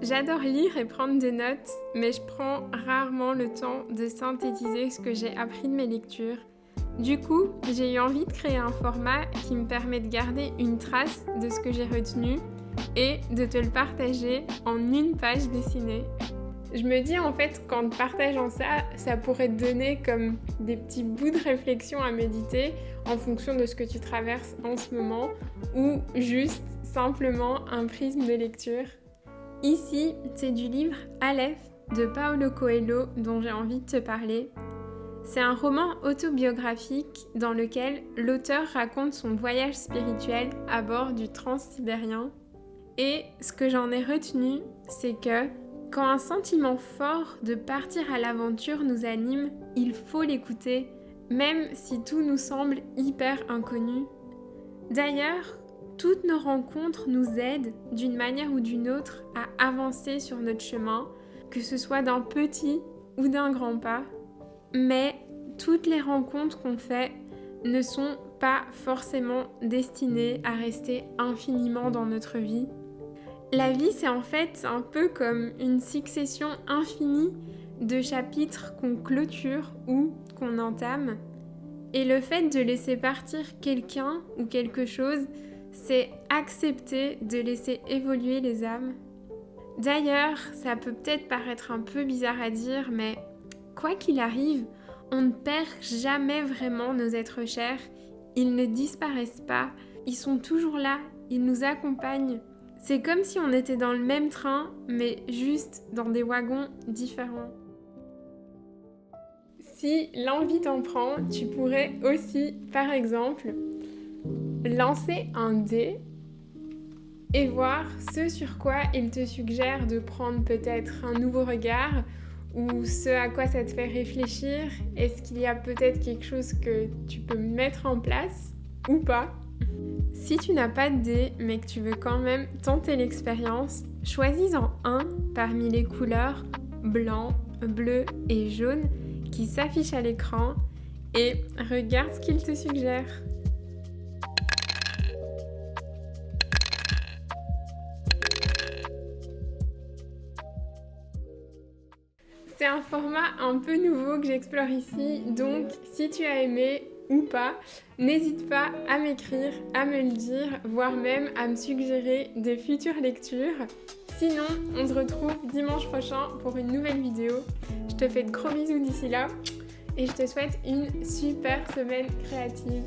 J'adore lire et prendre des notes, mais je prends rarement le temps de synthétiser ce que j'ai appris de mes lectures. Du coup, j'ai eu envie de créer un format qui me permet de garder une trace de ce que j'ai retenu et de te le partager en une page dessinée. Je me dis en fait qu'en te partageant ça, ça pourrait te donner comme des petits bouts de réflexion à méditer en fonction de ce que tu traverses en ce moment ou juste simplement un prisme de lecture. Ici, c'est du livre Aleph de Paulo Coelho dont j'ai envie de te parler. C'est un roman autobiographique dans lequel l'auteur raconte son voyage spirituel à bord du Transsibérien. Et ce que j'en ai retenu, c'est que quand un sentiment fort de partir à l'aventure nous anime, il faut l'écouter, même si tout nous semble hyper inconnu. D'ailleurs, toutes nos rencontres nous aident, d'une manière ou d'une autre, à avancer sur notre chemin, que ce soit d'un petit ou d'un grand pas. Mais toutes les rencontres qu'on fait ne sont pas forcément destinées à rester infiniment dans notre vie. La vie, c'est en fait un peu comme une succession infinie de chapitres qu'on clôture ou qu'on entame. Et le fait de laisser partir quelqu'un ou quelque chose, c'est accepter de laisser évoluer les âmes. D'ailleurs, ça peut peut-être paraître un peu bizarre à dire, mais quoi qu'il arrive, on ne perd jamais vraiment nos êtres chers. Ils ne disparaissent pas, ils sont toujours là, ils nous accompagnent. C'est comme si on était dans le même train, mais juste dans des wagons différents. Si l'envie t'en prend, tu pourrais aussi, par exemple, lancer un dé et voir ce sur quoi il te suggère de prendre peut-être un nouveau regard ou ce à quoi ça te fait réfléchir. Est-ce qu'il y a peut-être quelque chose que tu peux mettre en place ou pas ? Si tu n'as pas de dé, mais que tu veux quand même tenter l'expérience, choisis-en un parmi les couleurs blanc, bleu et jaune qui s'affichent à l'écran et regarde ce qu'il te suggère. C'est un format un peu nouveau que j'explore ici, donc si tu as aimé ou pas, n'hésite pas à m'écrire, à me le dire, voire même à me suggérer des futures lectures. Sinon, on se retrouve dimanche prochain pour une nouvelle vidéo. Je te fais de gros bisous d'ici là et je te souhaite une super semaine créative.